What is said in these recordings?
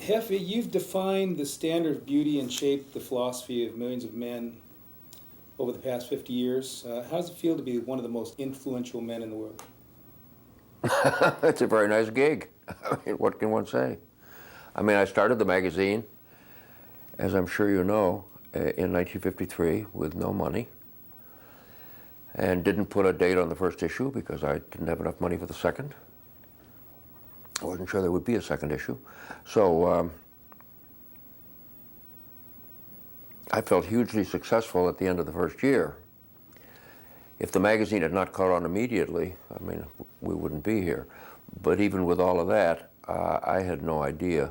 Hefe, you've defined the standard of beauty and shaped the philosophy of millions of men over the past 50 years. How does it feel to be one of the most influential men in the world? It's a very nice gig. I mean, what can one say? I mean, I started the magazine, as I'm sure you know, in 1953 with no money, and didn't put a date on the first issue because I didn't have enough money for the second. I wasn't sure there would be a second issue. So I felt hugely successful at the end of the first year. If the magazine had not caught on immediately, I mean, we wouldn't be here. But even with all of that, I had no idea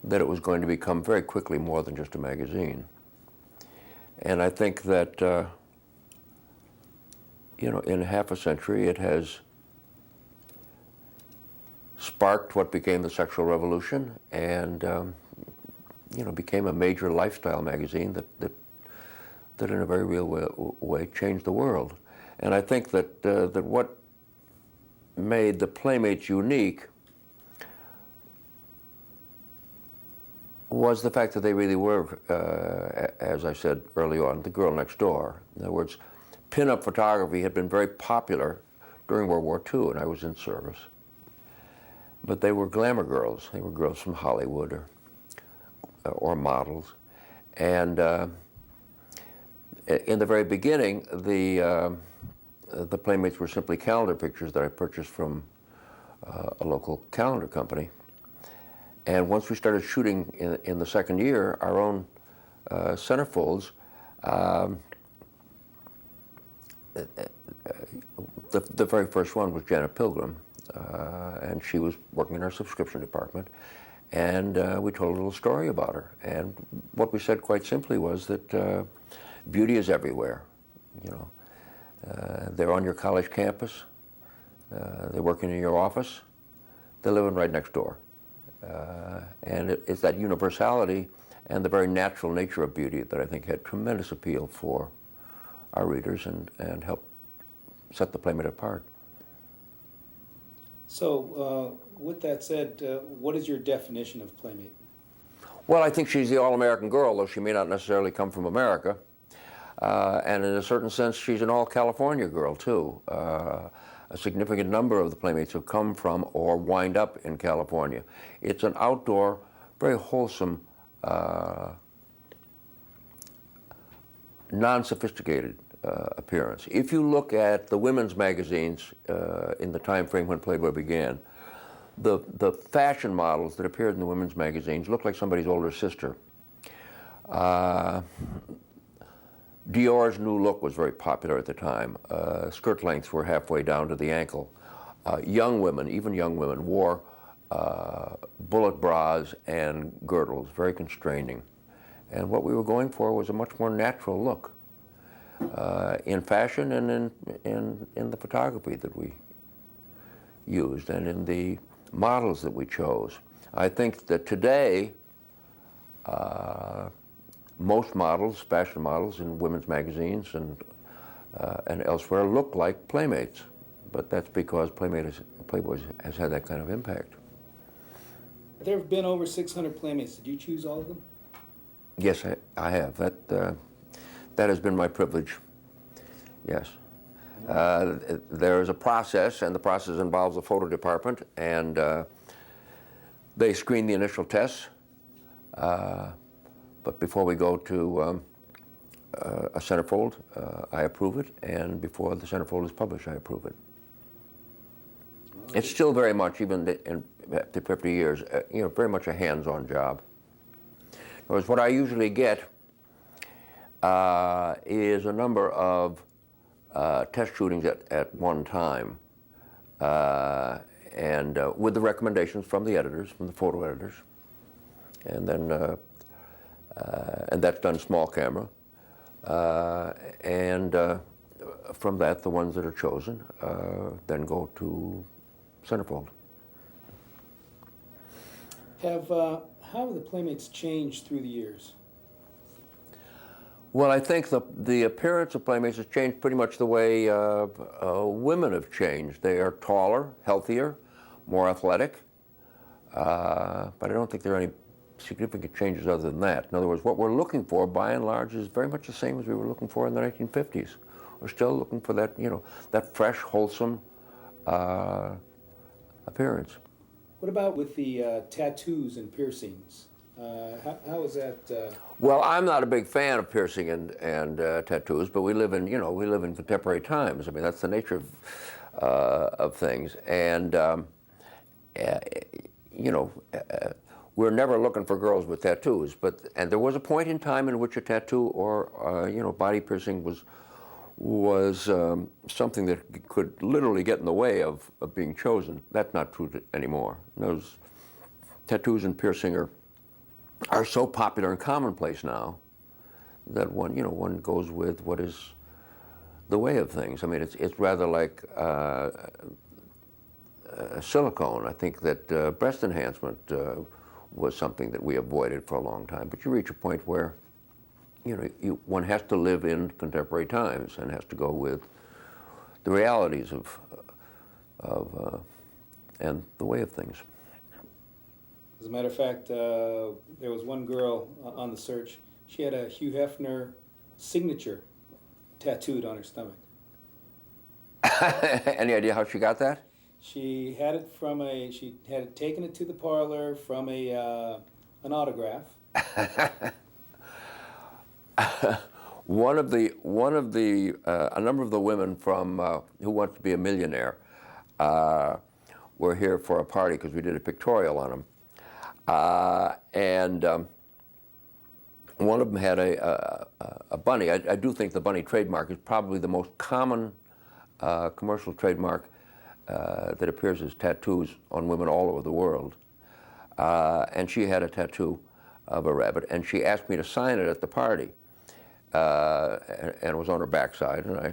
that it was going to become very quickly more than just a magazine. And I think that, you know, in half a century, it has sparked what became the sexual revolution and, you know, became a major lifestyle magazine that in a very real way changed the world. And I think that, that what made the Playmates unique was the fact that they really were, as I said early on, the girl next door. In other words, pinup photography had been very popular during World War II, and I was in service. But they were glamour girls. They were girls from Hollywood or models. And in the very beginning, the Playmates were simply calendar pictures that I purchased from a local calendar company. And once we started shooting in the second year, our own centerfolds, the very first one was Janet Pilgrim, and she was working in our subscription department. And we told a little story about her. And what we said quite simply was that beauty is everywhere. You know, they're on your college campus, they're working in your office, they're living right next door. And it's that universality and the very natural nature of beauty that I think had tremendous appeal for our readers and helped set the Playmate apart. So, with that said, what is your definition of Playmate? Well, I think she's the all-American girl, though she may not necessarily come from America. And in a certain sense, she's an all-California girl, too. A significant number of the Playmates have come from or wind up in California. It's an outdoor, very wholesome, non-sophisticated appearance. If you look at the women's magazines in the time frame when Playboy began, the fashion models that appeared in the women's magazines looked like somebody's older sister. Dior's new look was very popular at the time. Skirt lengths were halfway down to the ankle. Young women, even young women, wore bullet bras and girdles, very constraining. And what we were going for was a much more natural look in fashion and in the photography that we used and in the models that we chose. I think that today, most models, fashion models in women's magazines and elsewhere look like Playmates, but that's because Playboy has had that kind of impact. There have been over 600 Playmates. Did you choose all of them? Yes, I have. That has been my privilege, yes. There is a process, and the process involves a photo department, and they screen the initial tests. But before we go to a centerfold, I approve it, and before the centerfold is published, I approve it. It's still very much, even after 50 years, you know, very much a hands-on job. Whereas what I usually get is a number of test shootings at one time, and with the recommendations from the editors, from the photo editors, and then and that's done small camera. And from that, the ones that are chosen then go to centerfold. How have the Playmates changed through the years? Well, I think the appearance of Playmates has changed pretty much the way women have changed. They are taller, healthier, more athletic. But I don't think there are any significant changes other than that. In other words, what we're looking for, by and large, is very much the same as we were looking for in the 1950s. We're still looking for that, that fresh, wholesome appearance. What about with the tattoos and piercings? How is that? Well, I'm not a big fan of piercing and tattoos, but we live in contemporary times. I mean, that's the nature of things, and we're never looking for girls with tattoos. And there was a point in time in which a tattoo or body piercing was something that could literally get in the way of being chosen. That's not true anymore. Those tattoos and piercing are so popular and commonplace now that one goes with what is the way of things. I mean, it's rather like silicone. I think that breast enhancement was something that we avoided for a long time. But you reach a point where one has to live in contemporary times and has to go with the realities of and the way of things. As a matter of fact, there was one girl on the search. She had a Hugh Hefner signature tattooed on her stomach. Any idea how she got that? She had it she had taken it to the parlor from an autograph. A number of the women from Who Wants to Be a Millionaire were here for a party because we did a pictorial on them. And one of them had a bunny. I do think the bunny trademark is probably the most common commercial trademark that appears as tattoos on women all over the world. And she had a tattoo of a rabbit, and she asked me to sign it at the party. And it was on her backside, and I,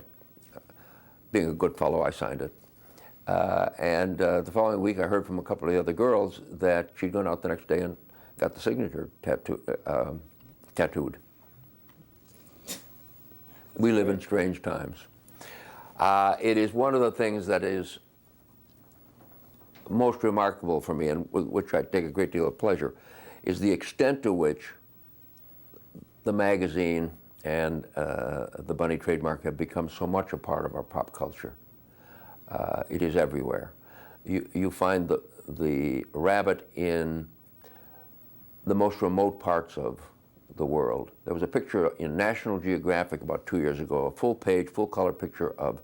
being a good fellow, I signed it. And the following week, I heard from a couple of the other girls that she'd gone out the next day and got the signature tattooed. We live in strange times. It is one of the things that is most remarkable for me, and with which I take a great deal of pleasure, is the extent to which the magazine and the bunny trademark have become so much a part of our pop culture. It is everywhere. You find the rabbit in the most remote parts of the world. There was a picture in National Geographic about 2 years ago, a full-page, full-color picture of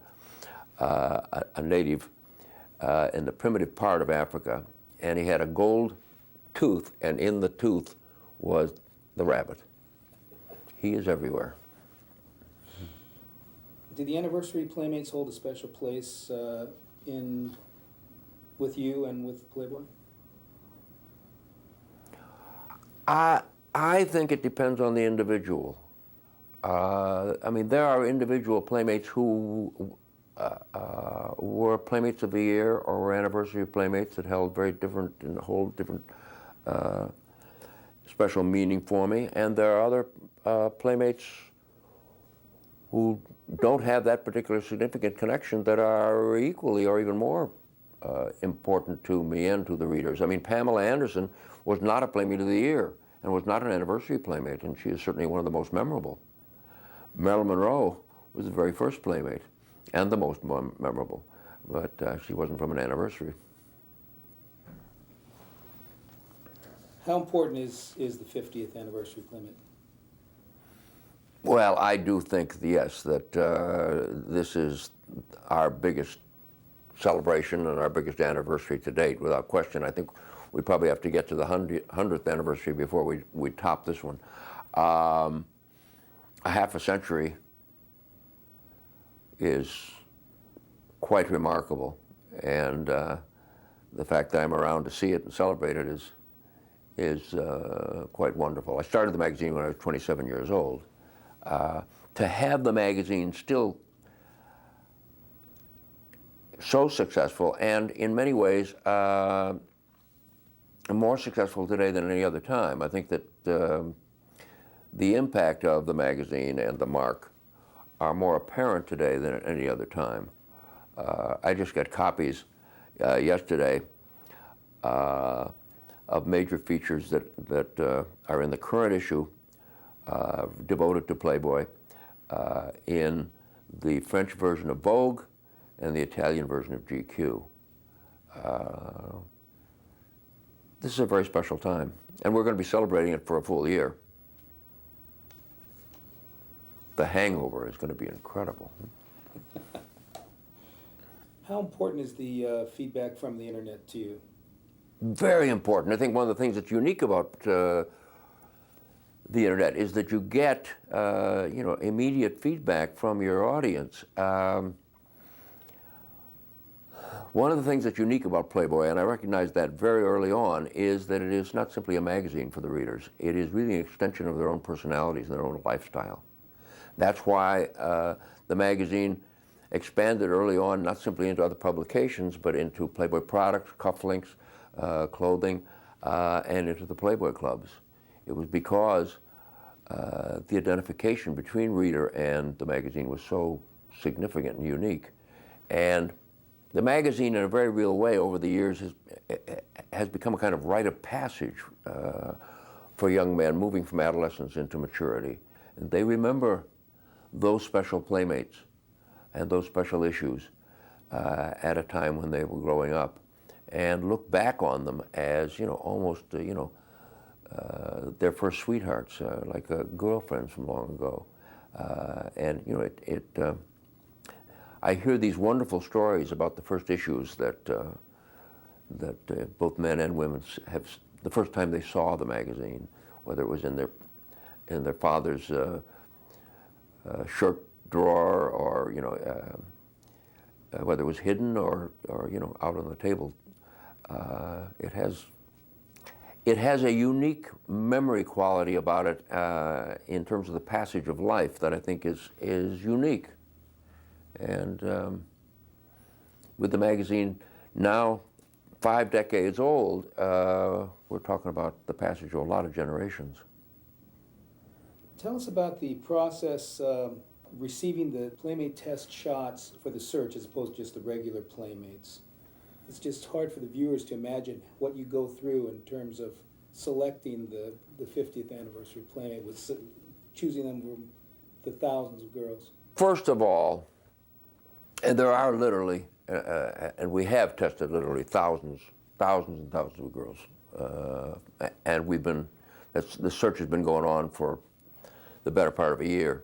a native in the primitive part of Africa, and he had a gold tooth, and in the tooth was the rabbit. He is everywhere. Did the Anniversary Playmates hold a special place with you and with Playboy? I think it depends on the individual. I mean, there are individual Playmates who were Playmates of the Year or were Anniversary Playmates that held very different and hold different special meaning for me. And there are other Playmates who don't have that particular significant connection that are equally or even more important to me and to the readers. I mean, Pamela Anderson was not a Playmate of the Year and was not an Anniversary Playmate, and she is certainly one of the most memorable. Marilyn Monroe was the very first Playmate and the most memorable, but she wasn't from an Anniversary. How important is the 50th Anniversary Playmate? Well, I do think, yes, that this is our biggest celebration and our biggest anniversary to date, without question. I think we probably have to get to the 100th anniversary before we top this one. A half a century is quite remarkable, and the fact that I'm around to see it and celebrate it is quite wonderful. I started the magazine when I was 27 years old. To have the magazine still so successful, and in many ways more successful today than any other time. I think that the impact of the magazine and the mark are more apparent today than at any other time. I just got copies yesterday of major features that are in the current issue devoted to Playboy, in the French version of Vogue and the Italian version of GQ. This is a very special time, and we're going to be celebrating it for a full year. The hangover is going to be incredible. How important is the feedback from the internet to you? Very important. I think one of the things that's unique about the internet is that you get, immediate feedback from your audience. One of the things that's unique about Playboy, and I recognized that very early on, is that it is not simply a magazine for the readers. It is really an extension of their own personalities and their own lifestyle. That's why the magazine expanded early on, not simply into other publications, but into Playboy products, cufflinks, clothing, and into the Playboy clubs. It was because the identification between reader and the magazine was so significant and unique. And the magazine, in a very real way, over the years, has become a kind of rite of passage for young men moving from adolescence into maturity. And they remember those special playmates and those special issues at a time when they were growing up, and look back on them as, almost, their first sweethearts, like girlfriends from long ago. I hear these wonderful stories about the first issues that both men and women have, the first time they saw the magazine, whether it was in their father's shirt drawer, or whether it was hidden or out on the table. It has a unique memory quality about it in terms of the passage of life that I think is unique. And with the magazine now 5 decades old, we're talking about the passage of a lot of generations. Tell us about the process receiving the Playmate test shots for the search as opposed to just the regular Playmates. It's just hard for the viewers to imagine what you go through in terms of selecting the 50th anniversary Playmate, with choosing them from the thousands of girls. First of all, and there are literally, and we have tested literally thousands and thousands of girls. And the search has been going on for the better part of a year.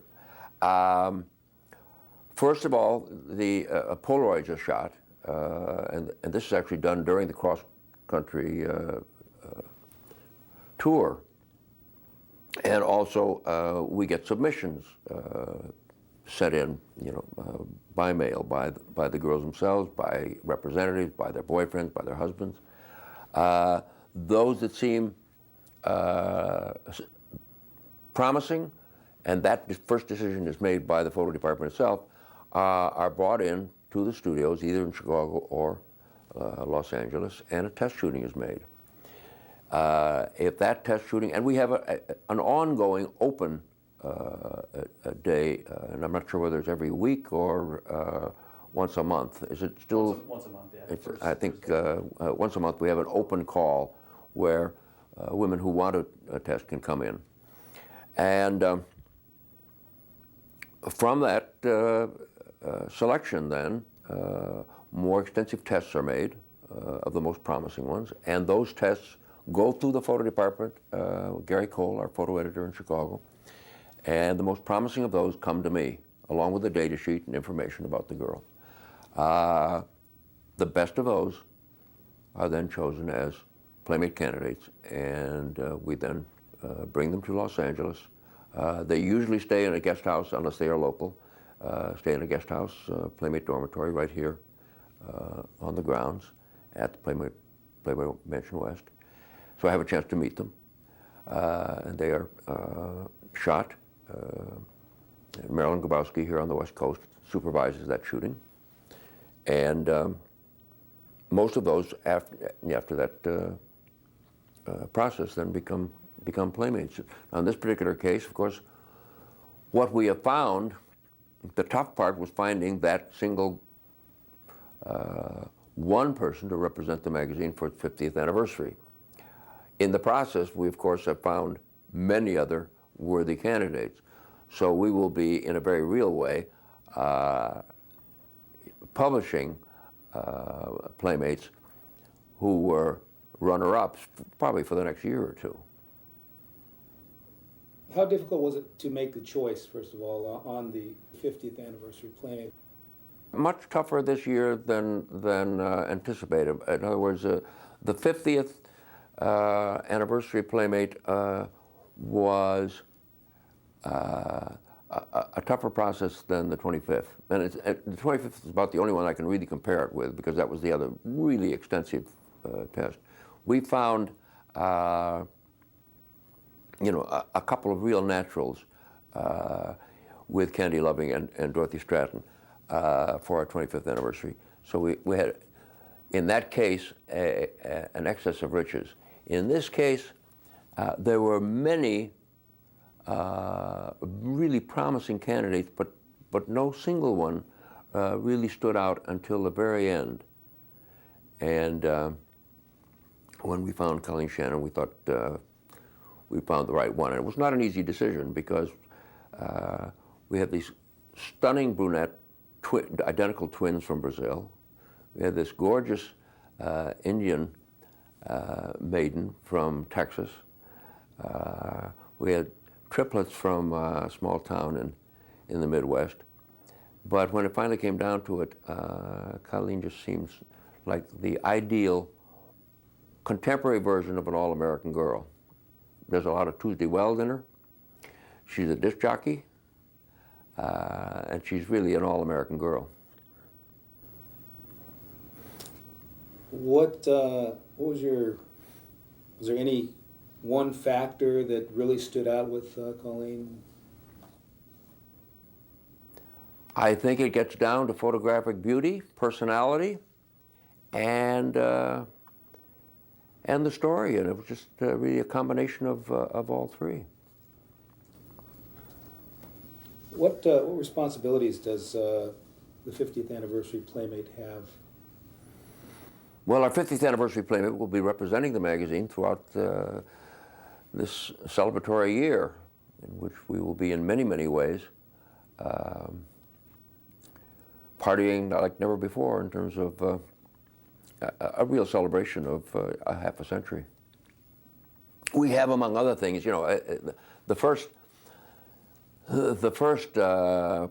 First of all, the Polaroids are shot, and this is actually done during the cross-country tour. And also, we get submissions sent in, by mail, by the girls themselves, by representatives, by their boyfriends, by their husbands. Those that seem promising, and that first decision is made by the photo department itself, are brought in to the studios, either in Chicago or Los Angeles, and a test shooting is made. If that test shooting, and we have an ongoing open a day, and I'm not sure whether it's every week or once a month. Is it still? Once a month, yeah. I think once a month we have an open call where women who want a test can come in. And from that selection then, more extensive tests are made of the most promising ones, and those tests go through the photo department, Gary Cole, our photo editor in Chicago, and the most promising of those come to me, along with a data sheet and information about the girl. The best of those are then chosen as Playmate candidates, and we then bring them to Los Angeles. They usually stay in a guest house, unless they are local, stay in a guest house, Playmate dormitory right here on the grounds at the Playboy Mansion West. So I have a chance to meet them, and they are shot. Marilyn Grabowski here on the West Coast supervises that shooting, and most of those after that process then become Playmates. Now, in this particular case, of course, what we have found, the tough part was finding that single one person to represent the magazine for its 50th anniversary. In the process, we of course have found many other worthy candidates. So we will be, in a very real way, publishing Playmates who were runner-ups probably for the next year or two. How difficult was it to make the choice, first of all, on the 50th anniversary Playmate? Much tougher this year than anticipated. In other words, the 50th anniversary Playmate was a tougher process than the 25th. And the 25th is about the only one I can really compare it with, because that was the other really extensive test. We found a couple of real naturals with Candy Loving and Dorothy Stratton for our 25th anniversary. So we had, in that case, an excess of riches. In this case, there were many really promising candidates, but no single one really stood out until the very end. And when we found Colleen Shannon, we thought we found the right one. And it was not an easy decision, because we had these stunning brunette identical twins from Brazil. We had this gorgeous Indian maiden from Texas. We had triplets from a small town in the Midwest. But when it finally came down to it, Colleen just seems like the ideal contemporary version of an all-American girl. There's a lot of Tuesday Weld in her. She's a disc jockey, and she's really an all-American girl. Was there any one factor that really stood out with Colleen? I think it gets down to photographic beauty, personality, and the story, and it was just really a combination of all three. What responsibilities does the 50th anniversary Playmate have? Well, our 50th anniversary Playmate will be representing the magazine throughout this celebratory year, in which we will be in many, many ways partying like never before in terms of a real celebration of a half a century. We have, among other things, the first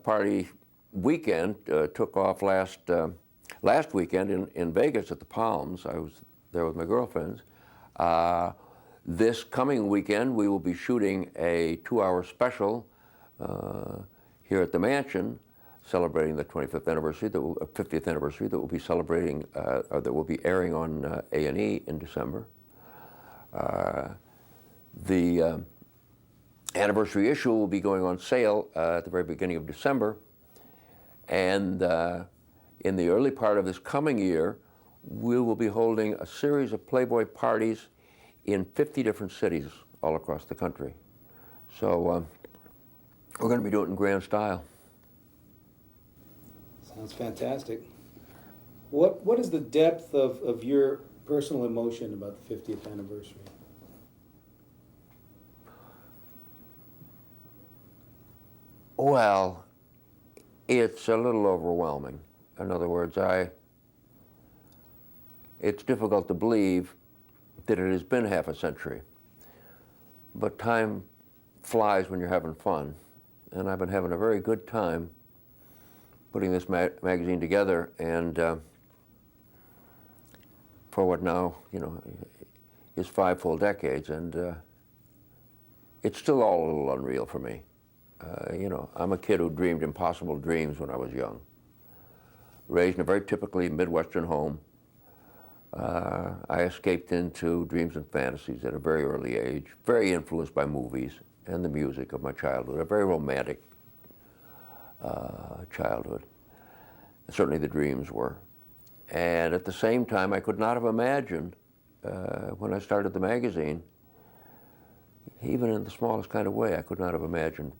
party weekend took off last weekend in Vegas at the Palms. I was there with my girlfriends. This coming weekend, we will be shooting a 2-hour special here at the Mansion, celebrating the 25th anniversary, 50th anniversary, that will be celebrating, or that will be airing on A&E in December. The anniversary issue will be going on sale at the very beginning of December, and in the early part of this coming year, we will be holding a series of Playboy parties in 50 different cities all across the country. So we're going to be doing it in grand style. Sounds fantastic. What is the depth of your personal emotion about the 50th anniversary? Well, it's a little overwhelming. In other words, it's difficult to believe that it has been half a century. But time flies when you're having fun. And I've been having a very good time putting this magazine together, and for what now, is 5 full decades, and it's still all a little unreal for me. I'm a kid who dreamed impossible dreams when I was young. Raised in a very typically Midwestern home. I escaped into dreams and fantasies at a very early age, very influenced by movies and the music of my childhood, a very romantic childhood. Certainly the dreams were. And at the same time, I could not have imagined, when I started the magazine, even in the smallest kind of way, I could not have imagined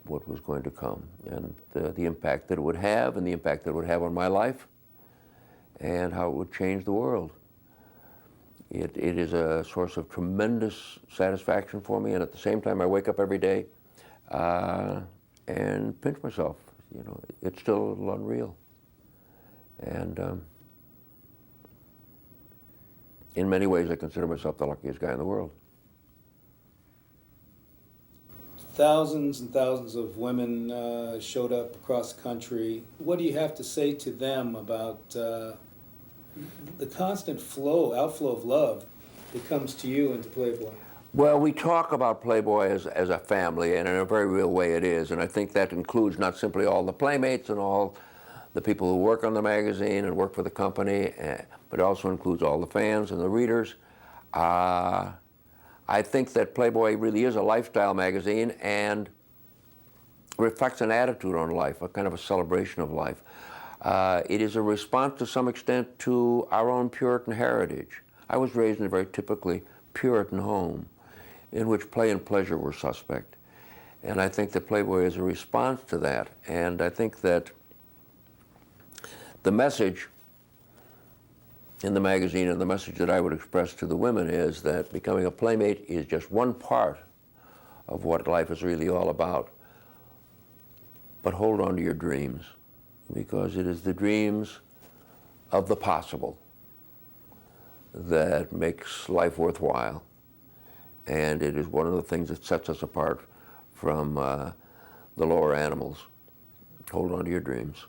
what was going to come, and the impact that it would have, and the impact that it would have on my life, and how it would change the world. It is a source of tremendous satisfaction for me, and at the same time I wake up every day and pinch myself. You know, it's still a little unreal. And in many ways I consider myself the luckiest guy in the world. Thousands and thousands of women showed up across the country. What do you have to say to them about the constant outflow of love that comes to you and to Playboy? Well, we talk about Playboy as a family, and in a very real way it is. And I think that includes not simply all the playmates and all the people who work on the magazine and work for the company, but it also includes all the fans and the readers. I think that Playboy really is a lifestyle magazine and reflects an attitude on life, a kind of a celebration of life. It is a response to some extent to our own Puritan heritage. I was raised in a very typically Puritan home in which play and pleasure were suspect. And I think that Playboy is a response to that. And I think that the message in the magazine, and the message that I would express to the women, is that becoming a playmate is just one part of what life is really all about. But hold on to your dreams, because it is the dreams of the possible that makes life worthwhile. And it is one of the things that sets us apart from the lower animals. Hold on to your dreams.